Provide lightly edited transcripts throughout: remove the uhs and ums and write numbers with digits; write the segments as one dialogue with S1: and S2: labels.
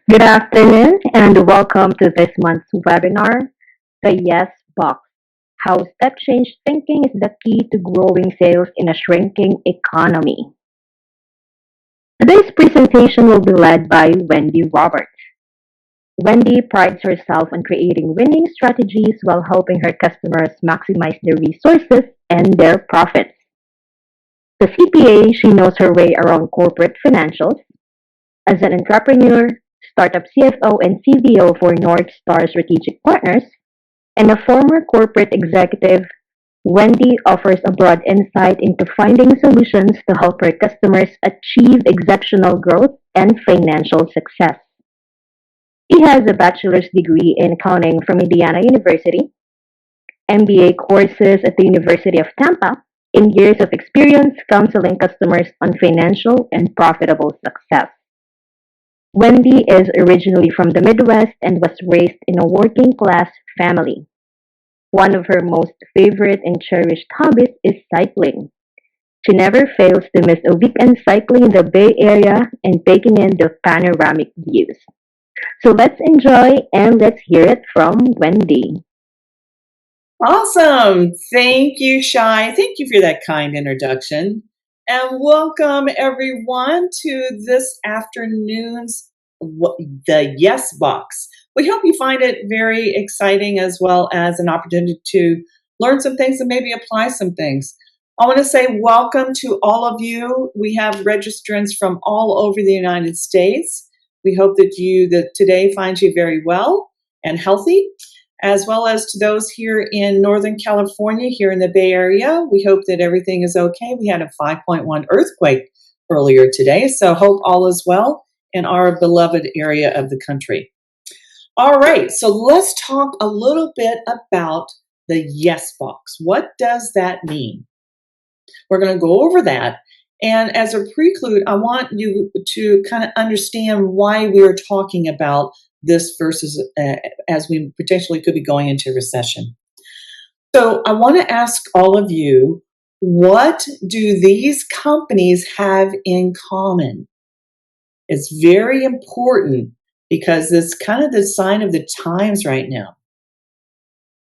S1: Good afternoon and welcome to this month's webinar, The Yes Box: How Step Change Thinking is the Key to Growing Sales in a Shrinking Economy. Today's presentation will be led by Wendy Roberts. Wendy prides herself on creating winning strategies while helping her customers maximize their resources and their profits. As a CPA, she knows her way around corporate financials. As an entrepreneur, startup CFO and CVO for North Star Strategic Partners, and a former corporate executive, Wendy offers a broad insight into finding solutions to help her customers achieve exceptional growth and financial success. She has a bachelor's degree in accounting from Indiana University, MBA courses at the University of Tampa, and years of experience counseling customers on financial and profitable success. Wendy is originally from the Midwest and was raised in a working class family. One of her most favorite and cherished hobbies is cycling. She never fails to miss a weekend cycling in the Bay Area and taking in the panoramic views. So let's enjoy and let's hear it from Wendy.
S2: Awesome. Thank you, Shai. Thank you for that kind introduction. And welcome everyone to this afternoon's The Yes Box. We hope you find it very exciting as well as an opportunity to learn some things and maybe apply some things. I want to say welcome to all of you. We have registrants from all over the United States. We hope that today finds you very well and healthy, as well as to those here in Northern California, here in the Bay Area. We hope that everything is okay. We had a 5.1 earthquake earlier today, so hope all is well in our beloved area of the country. All right, so let's talk a little bit about the yes box. What does that mean? We're going to go over that. And as a prelude, I want you to kind of understand why we are talking about this versus as we potentially could be going into recession. So I want to ask all of you, what do these companies have in common? It's very important because it's kind of the sign of the times right now.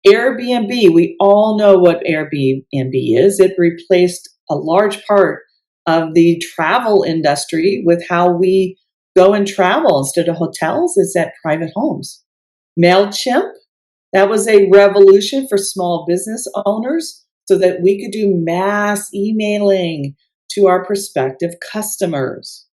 S2: Airbnb, we all know what Airbnb is. It replaced a large part of the travel industry with how we go and travel. Instead of hotels, it's at private homes. MailChimp, that was a revolution for small business owners so that we could do mass emailing to our prospective customers.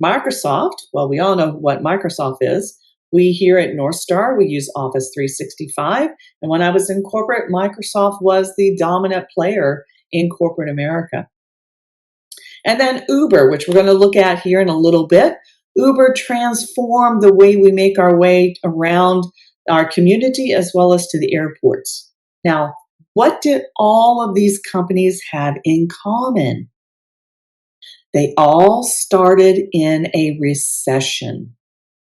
S2: Microsoft, well, we all know what Microsoft is. We here at North Star, we use Office 365. And when I was in corporate, Microsoft was the dominant player in corporate America. And then Uber, which we're going to look at here in a little bit. Uber transformed the way we make our way around our community as well as to the airports. Now, what did all of these companies have in common? They all started in a recession.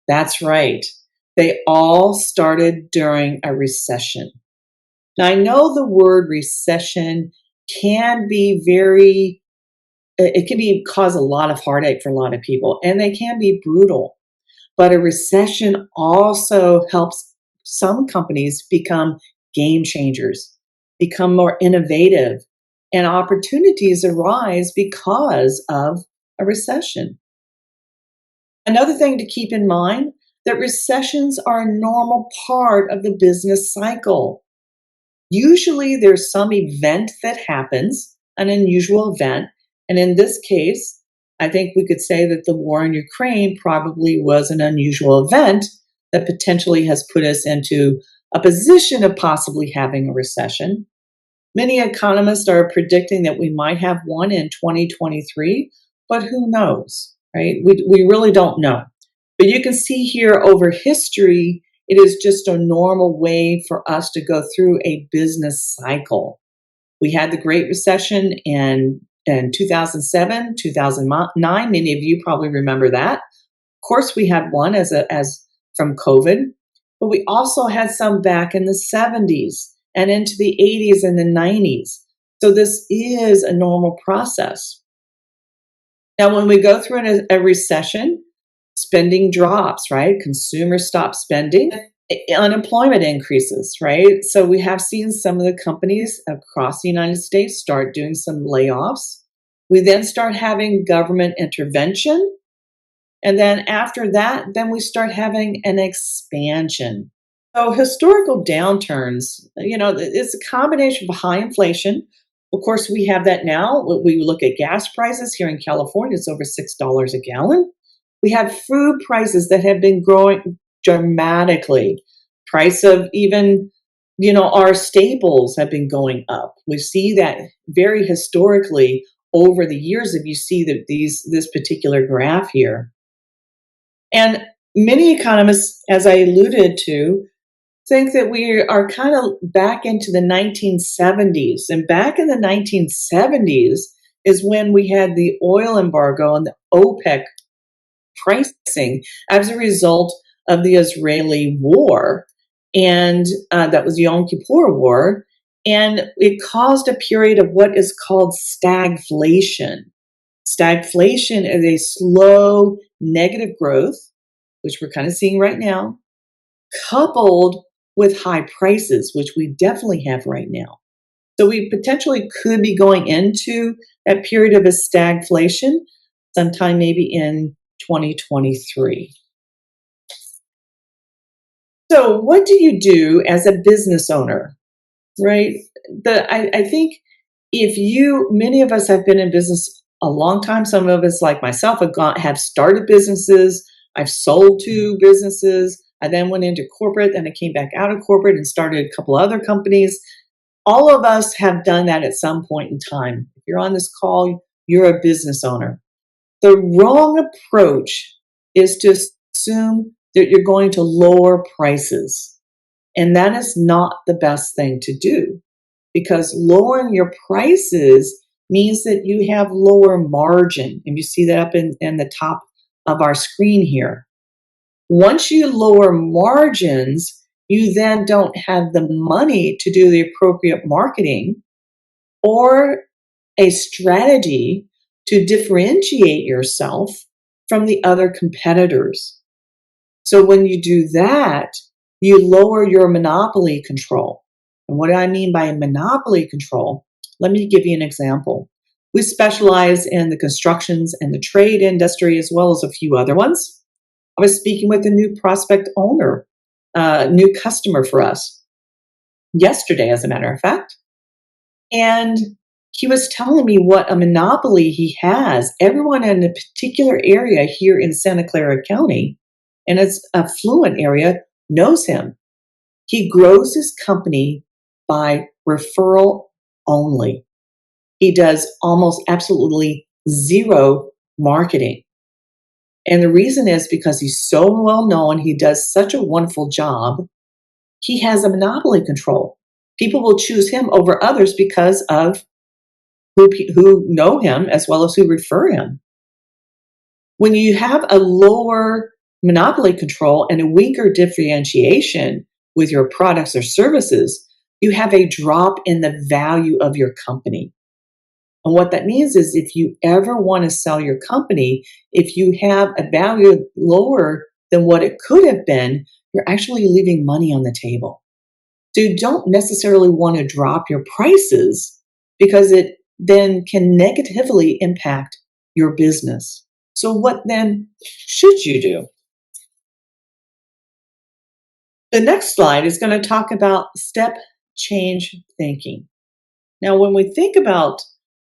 S2: That's right. They all started during a recession. Now, I know the word recession can be cause a lot of heartache for a lot of people, and they can be brutal. But a recession also helps some companies become game changers, become more innovative, and opportunities arise because of a recession. Another thing to keep in mind, that recessions are a normal part of the business cycle. Usually there's some event that happens, an unusual event, and in this case, I think we could say that the war in Ukraine probably was an unusual event that potentially has put us into a position of possibly having a recession. Many economists are predicting that we might have one in 2023, but who knows, right? We really don't know. But you can see here over history, it is just a normal way for us to go through a business cycle. We had the Great Recession in 2007, 2009. Many of you probably remember that. Of course, we had one as from COVID, but we also had some back in the 70s and into the 80s and the 90s. So this is a normal process. Now, when we go through a recession, Spending drops, right? Consumers stop spending. Unemployment increases, right? So we have seen some of the companies across the United States start doing some layoffs. We then start having government intervention. And then after that, then we start having an expansion. So historical downturns, it's a combination of high inflation. Of course, we have that now. We look at gas prices here in California, it's over $6 a gallon. We have food prices that have been growing dramatically. Price of even, our staples have been going up. We see that very historically over the years if you see this particular graph here. And many economists, as I alluded to, think that we are kind of back into the 1970s. And back in the 1970s is when we had the oil embargo and the OPEC pricing as a result of the Israeli war. And that was Yom Kippur War. And it caused a period of what is called stagflation. Stagflation is a slow negative growth, which we're kind of seeing right now, coupled with high prices, which we definitely have right now. So we potentially could be going into that period of a stagflation sometime maybe in 2023. So what do you do as a business owner, right? I think many of us have been in business a long time. Some of us, like myself, have started businesses. I've sold to businesses. I then went into corporate, then I came back out of corporate and started a couple other companies. All of us have done that at some point in time. If you're on this call, you're a business owner. The wrong approach is to assume that you're going to lower prices. And that is not the best thing to do, because lowering your prices means that you have lower margin. And you see that up in the top of our screen here. Once you lower margins, you then don't have the money to do the appropriate marketing or a strategy to differentiate yourself from the other competitors. So when you do that, you lower your monopoly control. And what do I mean by monopoly control? Let me give you an example. We specialize in the constructions and the trade industry, as well as a few other ones. I was speaking with a new prospect owner, new customer for us yesterday, as a matter of fact. And he was telling me what a monopoly he has. Everyone in a particular area here in Santa Clara County, and it's a affluent area, knows him. He grows his company by referral only. He does almost absolutely zero marketing. And the reason is because he's so well known, he does such a wonderful job, he has a monopoly control. People will choose him over others because of who know him as well as who refer him. When you have a lower monopoly control and a weaker differentiation with your products or services, you have a drop in the value of your company. And what that means is if you ever want to sell your company, if you have a value lower than what it could have been, you're actually leaving money on the table. So you don't necessarily want to drop your prices because it then can negatively impact your business. So what then should you do? The next slide is going to talk about step change thinking. Now, when we think about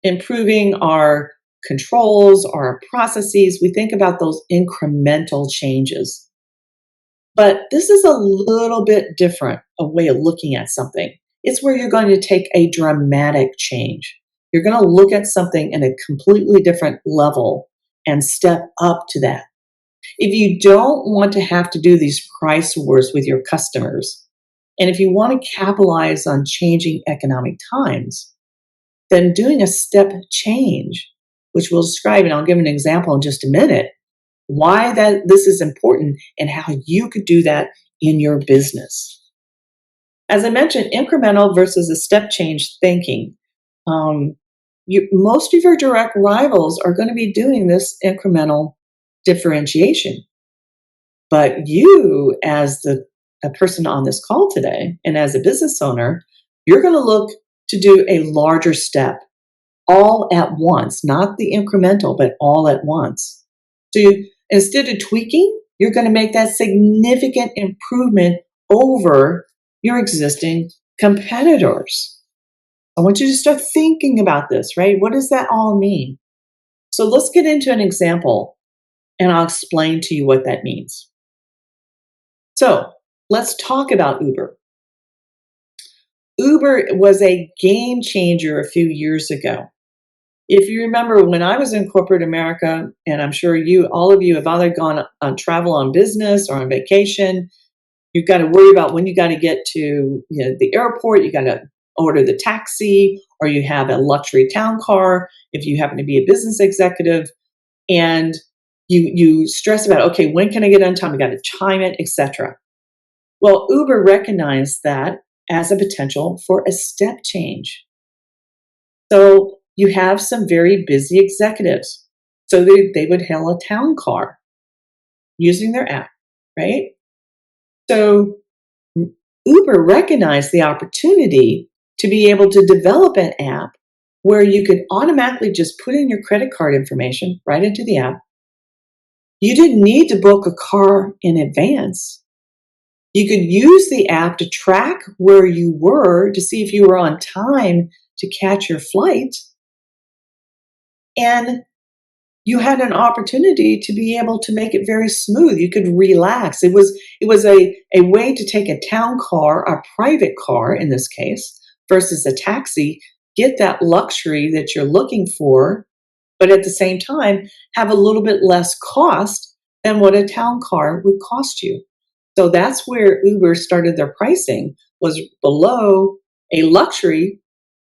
S2: improving our controls, our processes, we think about those incremental changes. But this is a little bit different, a way of looking at something. It's where you're going to take a dramatic change. You're going to look at something in a completely different level and step up to that. If you don't want to have to do these price wars with your customers, and if you want to capitalize on changing economic times, then doing a step change, which we'll describe, and I'll give an example in just a minute, why this is important and how you could do that in your business. As I mentioned, incremental versus a step change thinking. Most of your direct rivals are going to be doing this incremental differentiation. But you, as a person on this call today, and as a business owner, you're going to look to do a larger step all at once, not the incremental, but all at once. So instead of tweaking, you're going to make that significant improvement over your existing competitors. I want you to start thinking about this, right? What does that all mean? So let's get into an example and I'll explain to you what that means. So let's talk about Uber. Uber was a game changer a few years ago. If you remember when I was in corporate America, and I'm sure all of you have either gone on travel on business or on vacation, you've got to worry about when you got to get to the airport, you got to order the taxi, or you have a luxury town car if you happen to be a business executive, and you stress about, okay, when can I get on time? You got to time it, etc. Well, Uber recognized that as a potential for a step change. So you have some very busy executives. So they would hail a town car using their app, right? So Uber recognized the opportunity to be able to develop an app where you could automatically just put in your credit card information right into the app. You didn't need to book a car in advance. You could use the app to track where you were to see if you were on time to catch your flight. And you had an opportunity to be able to make it very smooth. You could relax. It was a way to take a town car, a private car in this case, versus a taxi, get that luxury that you're looking for, but at the same time, have a little bit less cost than what a town car would cost you. So that's where Uber started their pricing, was below a luxury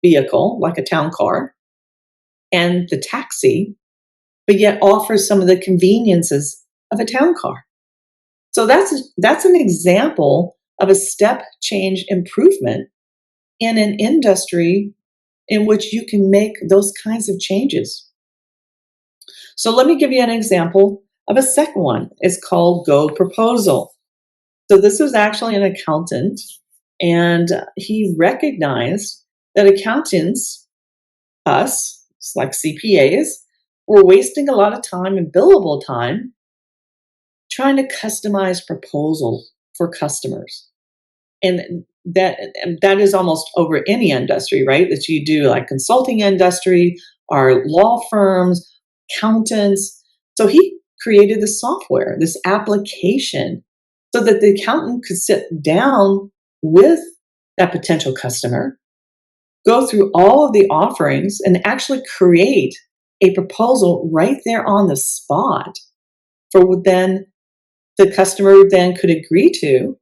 S2: vehicle like a town car and the taxi, but yet offers some of the conveniences of a town car. So that's an example of a step change improvement in an industry in which you can make those kinds of changes. So let me give you an example of a second one. It's called Go Proposal. So this was actually an accountant, and he recognized that accountants, us, like CPAs, were wasting a lot of time and billable time trying to customize proposals for customers. And that is almost over any industry, right? That you do, like consulting industry, or law firms, accountants. So he created the software, this application, so that the accountant could sit down with that potential customer, go through all of the offerings, and actually create a proposal right there on the spot for then the customer then could agree to.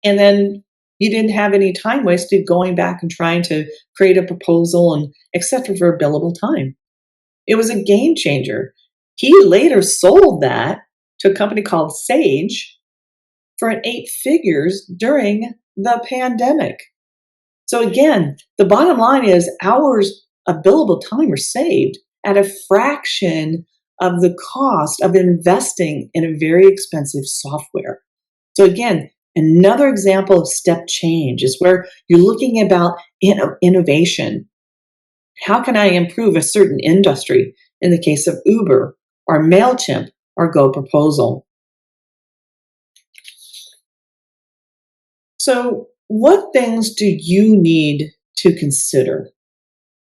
S2: And then you didn't have any time wasted going back and trying to create a proposal and etc. for billable time. It was a game changer. He later sold that to a company called Sage for an 8 figures during the pandemic. So again, the bottom line is hours of billable time are saved at a fraction of the cost of investing in a very expensive software. So again, another example of step change is where you're looking about innovation. How can I improve a certain industry? In the case of Uber or MailChimp or Go Proposal. So what things do you need to consider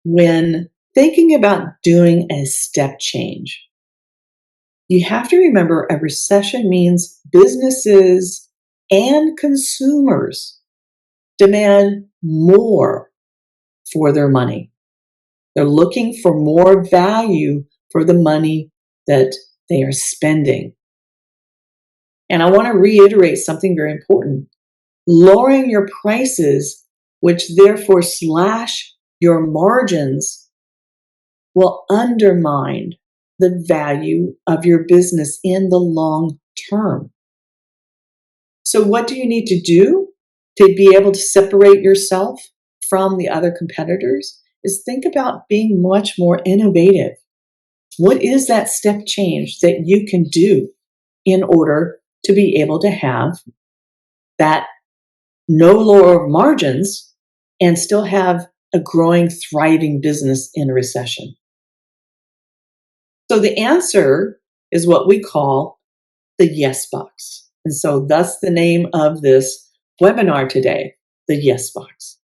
S2: when thinking about doing a step change? You have to remember a recession means businesses and consumers demand more for their money. They're looking for more value for the money that they are spending. And I want to reiterate something very important. Lowering your prices, which therefore slash your margins, will undermine the value of your business in the long term. So what do you need to do to be able to separate yourself from the other competitors? Is think about being much more innovative. What is that step change that you can do in order to be able to have that no lower margins and still have a growing, thriving business in a recession? So the answer is what we call the yes box. And so that's the name of this webinar today, the yes box.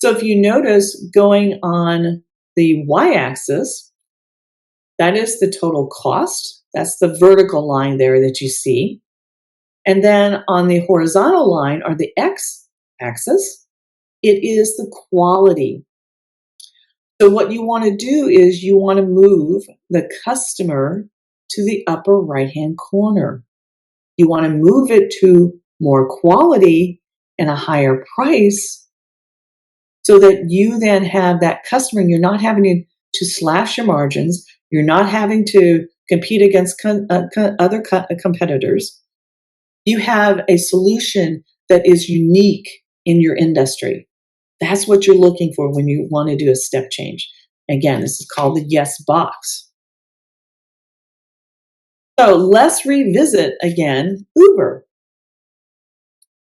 S2: So if you notice going on the y-axis, that is the total cost. That's the vertical line there that you see. And then on the horizontal line, or the x-axis, it is the quality. So what you want to do is you want to move the customer to the upper right-hand corner. You want to move it to more quality and a higher price so that you then have that customer and you're not having to slash your margins. You're not having to compete against other competitors. You have a solution that is unique in your industry. That's what you're looking for when you want to do a step change. Again, this is called the yes box. So let's revisit again Uber.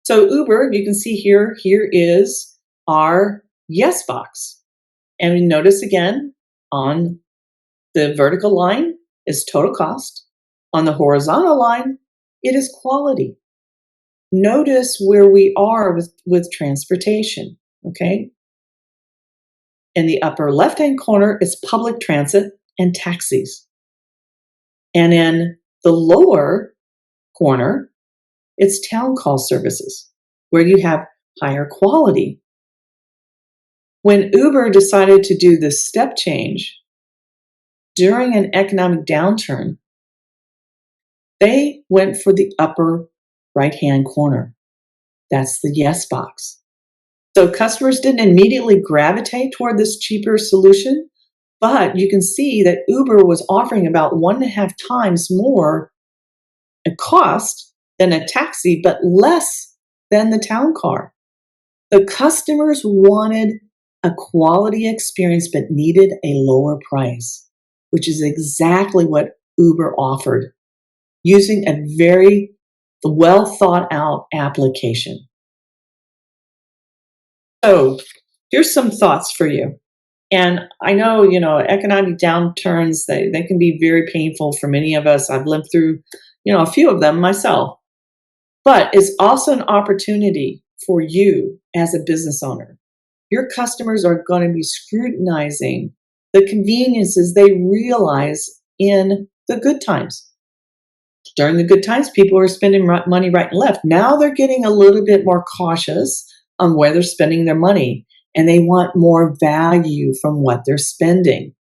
S2: So Uber, you can see here is our yes box. And we notice again on the vertical line is total cost. On the horizontal line, it is quality. Notice where we are with transportation, okay? In the upper left-hand corner is public transit and taxis. And in the lower corner, it's town call services, where you have higher quality. When Uber decided to do this step change during an economic downturn, they went for the upper right-hand corner. That's the yes box. So customers didn't immediately gravitate toward this cheaper solution, but you can see that Uber was offering about 1.5 times more a cost than a taxi, but less than the town car. The customers wanted a quality experience, but needed a lower price, which is exactly what Uber offered, using a very well thought out application. So here's some thoughts for you. And I know, economic downturns, they can be very painful for many of us. I've lived through, a few of them myself. But it's also an opportunity for you as a business owner. Your customers are going to be scrutinizing the conveniences they realize in the good times. During the good times, people are spending money right and left. Now they're getting a little bit more cautious on where they're spending their money, and they want more value from what they're spending.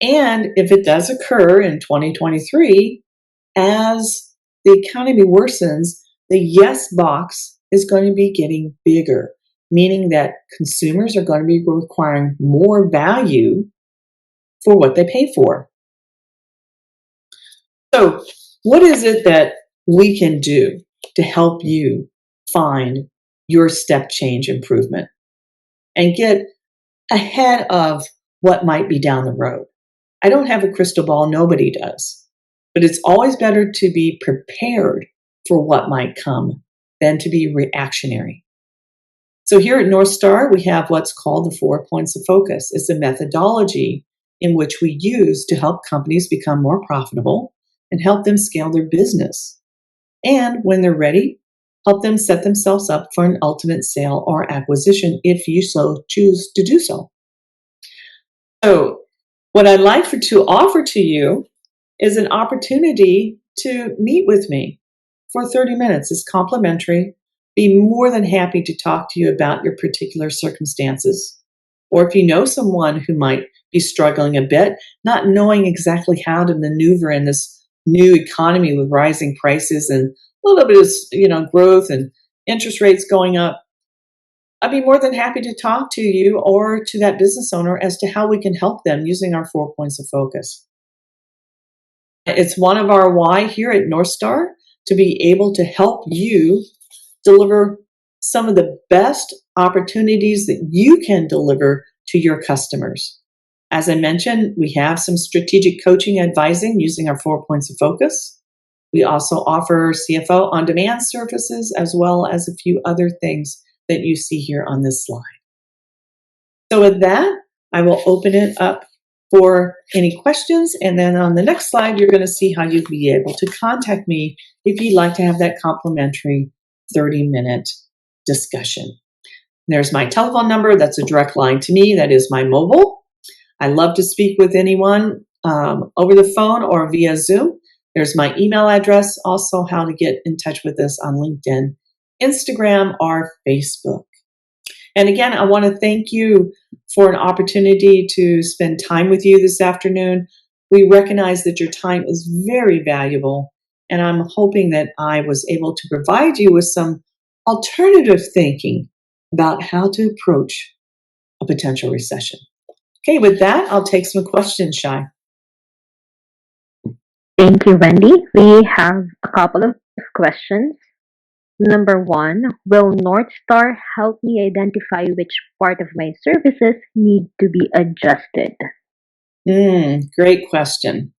S2: And if it does occur in 2023, as the economy worsens, the yes box is going to be getting bigger, meaning that consumers are going to be requiring more value for what they pay for. So, what is it that we can do to help you find your step change improvement and get ahead of what might be down the road? I don't have a crystal ball, nobody does. But it's always better to be prepared for what might come than to be reactionary. So here at North Star, we have what's called the 4 points of focus. It's a methodology in which we use to help companies become more profitable and help them scale their business. And when they're ready, help them set themselves up for an ultimate sale or acquisition if you so choose to do so. So what I'd like to offer to you is an opportunity to meet with me for 30 minutes. It's complimentary. Be more than happy to talk to you about your particular circumstances. Or if you know someone who might be struggling a bit, not knowing exactly how to maneuver in this new economy with rising prices and a little bit of growth and interest rates going up, I'd be more than happy to talk to you or to that business owner as to how we can help them using our 4 points of focus. It's one of our why here at North Star to be able to help you deliver some of the best opportunities that you can deliver to your customers. As I mentioned, we have some strategic coaching advising using our 4 points of focus. We also offer CFO on-demand services as well as a few other things that you see here on this slide. So with that, I will open it up for any questions. And then on the next slide, you're going to see how you'll be able to contact me if you'd like to have that complimentary 30-minute discussion. There's my telephone number. That's a direct line to me. That is my mobile. I love to speak with anyone over the phone or via Zoom. There's my email address, also how to get in touch with us on LinkedIn, Instagram, or Facebook. And again, I want to thank you for an opportunity to spend time with you this afternoon. We recognize that your time is very valuable, and I'm hoping that I was able to provide you with some alternative thinking about how to approach a potential recession. Okay, with that, I'll take some questions, Shai.
S1: Thank you, Wendy. We have a couple of questions. Number one, will North Star help me identify which part of my services need to be adjusted?
S2: Great question.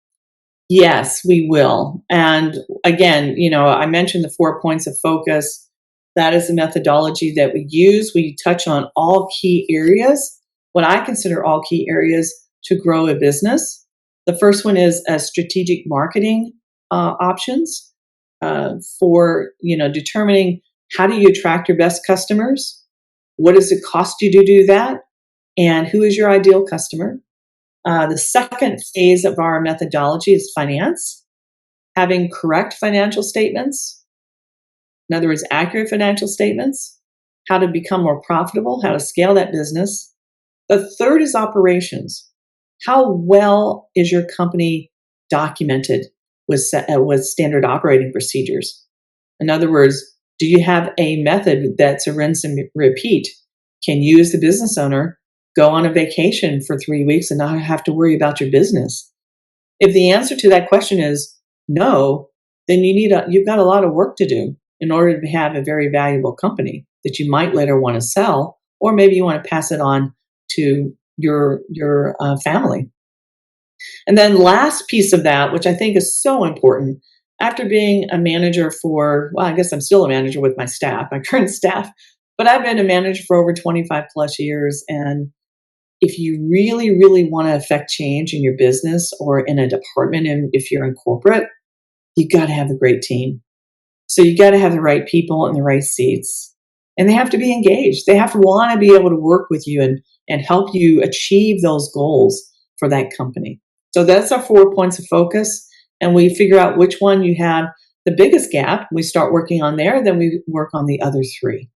S2: Yes, we will. And again, I mentioned the 4 points of focus. That is the methodology that we use. We touch on all key areas, what I consider all key areas to grow a business. The first one is strategic marketing options for determining how do you attract your best customers, what does it cost you to do that, and who is your ideal customer. The second phase of our methodology is finance, having correct financial statements, in other words, accurate financial statements, how to become more profitable, how to scale that business. The third is operations. How well is your company documented with standard operating procedures? In other words, do you have a method that's a rinse and repeat? Can you, as the business owner, go on a vacation for 3 weeks and not have to worry about your business? If the answer to that question is no, then you've got a lot of work to do in order to have a very valuable company that you might later want to sell, or maybe you want to pass it on to your family. And then last piece of that, which I think is so important, after being a manager I guess I'm still a manager with my staff, my current staff, but I've been a manager for over 25 plus years. And if you really, really want to affect change in your business or in a department, and if you're in corporate, you got to have a great team. So you got to have the right people in the right seats, and they have to be engaged. They have to want to be able to work with you and help you achieve those goals for that company. So that's our 4 points of focus. And we figure out which one you have the biggest gap. We start working on there, then we work on the other 3.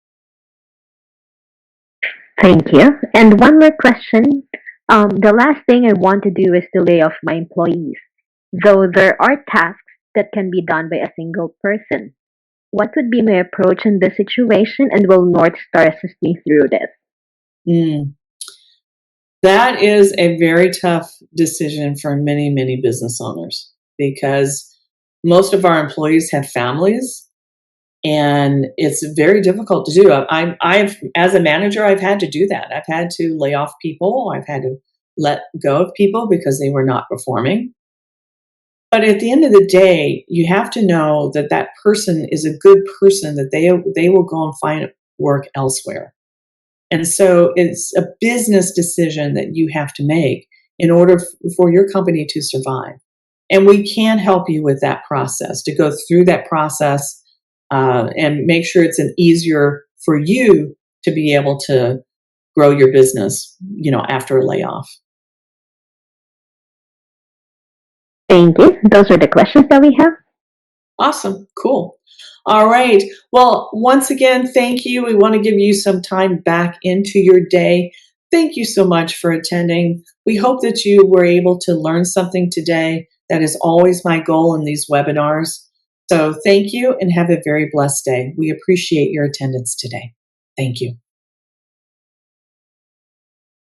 S1: Thank you. And one more question. The last thing I want to do is to lay off my employees, though there are tasks that can be done by a single person. What would be my approach in this situation, and will North Star assist me through this?
S2: Mm. That is a very tough decision for many, many business owners, because most of our employees have families, and it's very difficult to do. I've, as a manager, I've had to do that. I've had to lay off people. I've had to let go of people because they were not performing. But at the end of the day, you have to know that that person is a good person, that they will go and find work elsewhere. And so it's a business decision that you have to make in order for your company to survive. And we can help you with that process, to go through that process and make sure it's an easier for you to be able to grow your business, after a layoff.
S1: Thank you. Those are the questions that we have.
S2: Awesome. Cool. All right. Well, once again, thank you. We want to give you some time back into your day. Thank you so much for attending. We hope that you were able to learn something today. That is always my goal in these webinars. So thank you and have a very blessed day. We appreciate your attendance today. Thank you.